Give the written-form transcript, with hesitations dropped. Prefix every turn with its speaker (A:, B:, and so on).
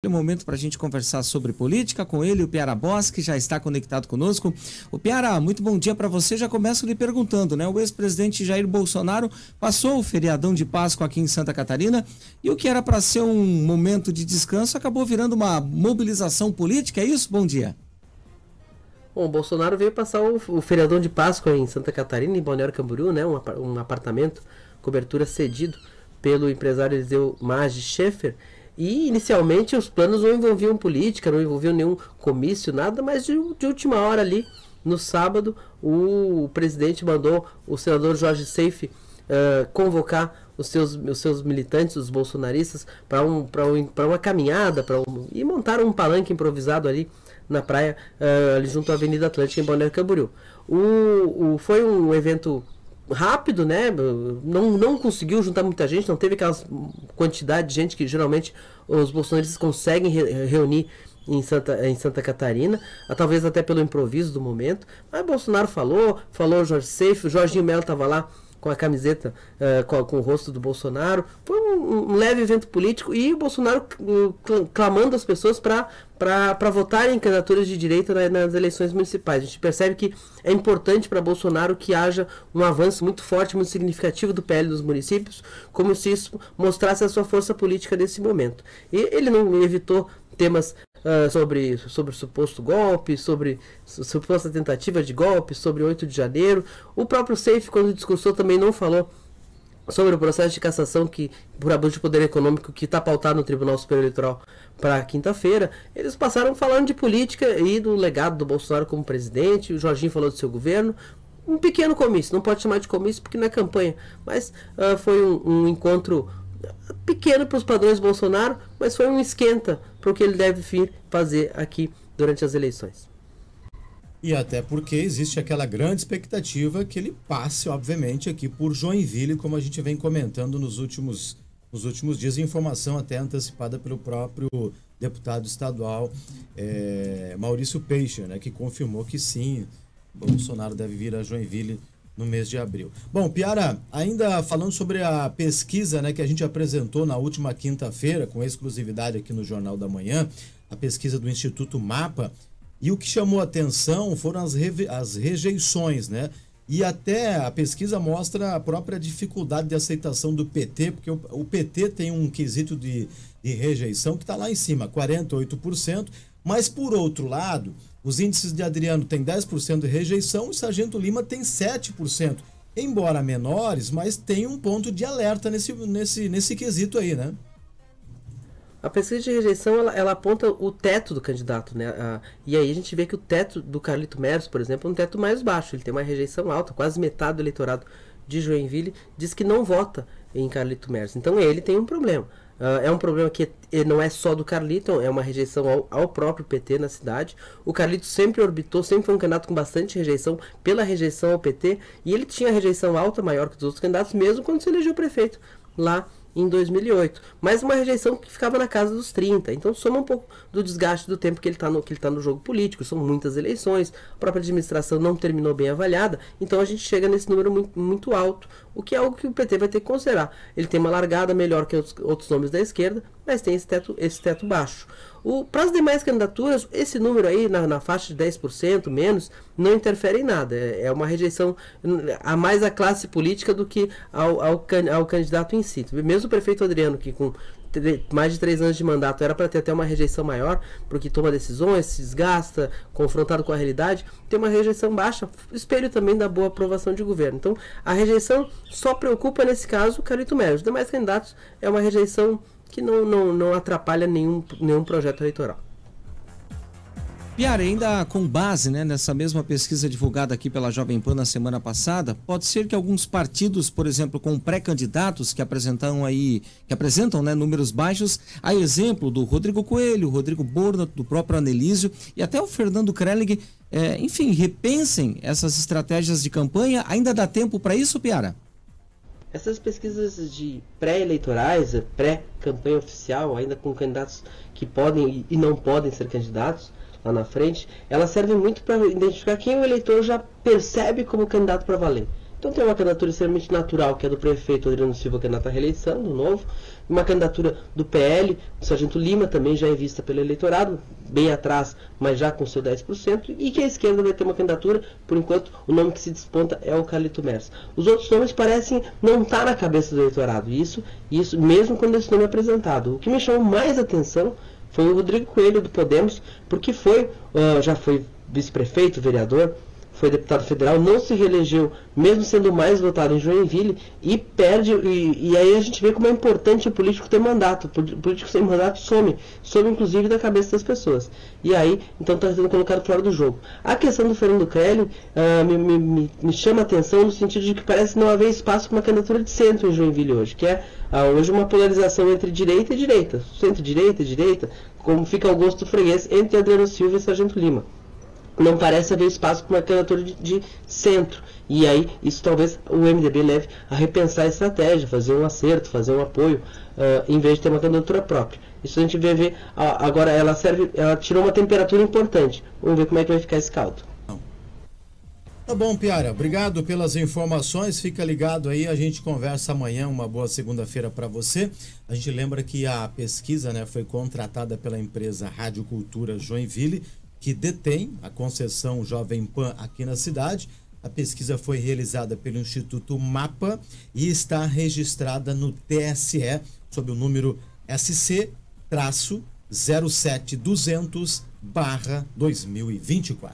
A: momento para a gente conversar sobre política com ele, o Piara Bosch, que já está conectado conosco. O Piara, muito bom dia para você. Já começo lhe perguntando, né? O ex-presidente Jair Bolsonaro passou o feriadão de Páscoa aqui em Santa Catarina e o que era para ser um momento de descanso acabou virando uma mobilização política, é isso? Bom dia.
B: Bom, o Bolsonaro veio passar o feriadão de Páscoa em Santa Catarina, em Balneário Camboriú, né? Um apartamento, cobertura cedido pelo empresário Eliseu Maggi Schaeffer. E inicialmente os planos não envolviam política, não envolviam nenhum comício, nada, mas de última hora ali, no sábado, o presidente mandou o senador Jorge Seife convocar os seus militantes, os bolsonaristas, para uma caminhada, e montaram um palanque improvisado ali na praia, ali junto à Avenida Atlântica, em Balneário Camboriú. Foi um evento rápido, né? Não conseguiu juntar muita gente, não teve aquela quantidade de gente que geralmente os bolsonaristas conseguem reunir em Santa Catarina, talvez até pelo improviso do momento. Mas Bolsonaro falou Jorge Seife, o Jorginho Melo estava lá com a camiseta com o rosto do Bolsonaro. Foi um leve evento político e o Bolsonaro clamando as pessoas para votarem em candidaturas de direita nas eleições municipais. A gente percebe que é importante para Bolsonaro que haja um avanço muito forte, muito significativo do PL dos municípios, como se isso mostrasse a sua força política nesse momento. E ele não evitou temas sobre o suposto golpe, sobre suposta tentativa de golpe, sobre 8 de janeiro. O próprio Seife, quando discursou, também não falou sobre o processo de cassação por abuso de poder econômico que está pautado no Tribunal Superior Eleitoral para quinta-feira. Eles passaram falando de política e do legado do Bolsonaro como presidente. O Jorginho falou do seu governo. Um pequeno comício, não pode chamar de comício porque não é campanha, mas foi um encontro pequeno para os padrões Bolsonaro, mas foi um esquenta para o que ele deve vir fazer aqui durante as eleições.
C: E até porque existe aquela grande expectativa que ele passe, obviamente, aqui por Joinville, como a gente vem comentando nos últimos dias, informação até antecipada pelo próprio deputado estadual Maurício Peixe, né, que confirmou que sim, Bolsonaro deve vir a Joinville no mês de abril. Bom, Piara, ainda falando sobre a pesquisa, né, que a gente apresentou na última quinta-feira, com exclusividade aqui no Jornal da Manhã, a pesquisa do Instituto Mapa, e o que chamou a atenção foram as rejeições, né? E até a pesquisa mostra a própria dificuldade de aceitação do PT, porque o PT tem um quesito de rejeição que está lá em cima, 48%, mas por outro lado, os índices de Adriano têm 10% de rejeição e Sargento Lima tem 7%. Embora menores, mas tem um ponto de alerta nesse quesito aí, né?
B: A pesquisa de rejeição, ela aponta o teto do candidato, né? E aí a gente vê que o teto do Carlito Mers, por exemplo, é um teto mais baixo. Ele tem uma rejeição alta, quase metade do eleitorado de Joinville diz que não vota em Carlito Mers. Então ele tem um problema. É um problema que não é só do Carlito, é uma rejeição ao próprio PT na cidade. O Carlito sempre orbitou, sempre foi um candidato com bastante rejeição pela rejeição ao PT, e ele tinha rejeição alta, maior que os outros candidatos, mesmo quando se elegeu prefeito lá em 2008, mas uma rejeição que ficava na casa dos 30, então soma um pouco do desgaste do tempo que ele está no jogo político, são muitas eleições, a própria administração não terminou bem avaliada, então a gente chega nesse número muito, muito alto, o que é algo que o PT vai ter que considerar. Ele tem uma largada melhor que outros nomes da esquerda, mas tem esse teto baixo. Para as demais candidaturas, esse número aí, na faixa de 10% menos, não interfere em nada. É uma rejeição a mais à classe política do que ao candidato em si. Mesmo o prefeito Adriano, que com mais de 3 anos de mandato era para ter até uma rejeição maior, porque toma decisões, se desgasta, confrontado com a realidade, tem uma rejeição baixa, espelho também da boa aprovação de governo. Então, a rejeição só preocupa, nesse caso, o Carlito Mers. Os demais candidatos é uma rejeição que não atrapalha nenhum projeto eleitoral.
A: Piara, ainda com base, né, nessa mesma pesquisa divulgada aqui pela Jovem Pan na semana passada, pode ser que alguns partidos, por exemplo, com pré-candidatos que apresentam, né, números baixos, a exemplo do Rodrigo Coelho, Rodrigo Borna, do próprio Anelísio e até o Fernando Krellig, enfim, repensem essas estratégias de campanha. Ainda dá tempo para isso, Piara?
B: Essas pesquisas de pré-eleitorais, pré-campanha oficial, ainda com candidatos que podem e não podem ser candidatos lá na frente, elas servem muito para identificar quem o eleitor já percebe como candidato para valer. Então tem uma candidatura extremamente natural, que é do prefeito Adriano Silva, candidato à reeleição, do Novo, uma candidatura do PL, do Sargento Lima, também já em vista pelo eleitorado, bem atrás, mas já com seu 10%, e que a esquerda vai ter uma candidatura, por enquanto, o nome que se desponta é o Carlito Mers. Os outros nomes parecem não estar na cabeça do eleitorado, isso mesmo quando esse nome é apresentado. O que me chamou mais atenção foi o Rodrigo Coelho, do Podemos, porque já foi vice-prefeito, vereador, foi deputado federal, não se reelegeu, mesmo sendo mais votado em Joinville, e perde, e aí a gente vê como é importante o político ter mandato. O político sem mandato some inclusive da cabeça das pessoas. E aí, então está sendo colocado fora do jogo. A questão do Fernando Crelli me chama a atenção no sentido de que parece não haver espaço para uma candidatura de centro em Joinville hoje, que é hoje uma polarização entre direita e direita, centro-direita e direita, como fica ao gosto do freguês entre Adriano Silva e Sargento Lima. Não parece haver espaço para uma candidatura de centro. E aí, isso talvez o MDB leve a repensar a estratégia, fazer um acerto, fazer um apoio, em vez de ter uma candidatura própria. Isso a gente vai ver. Agora, ela tirou uma temperatura importante. Vamos ver como é que vai ficar esse caldo.
C: Tá bom, Piara. Obrigado pelas informações. Fica ligado aí, a gente conversa amanhã. Uma boa segunda-feira para você. A gente lembra que a pesquisa, né, foi contratada pela empresa Rádio Cultura Joinville, que detém a concessão Jovem Pan aqui na cidade. A pesquisa foi realizada pelo Instituto MAPA e está registrada no TSE sob o número SC-07200/2024.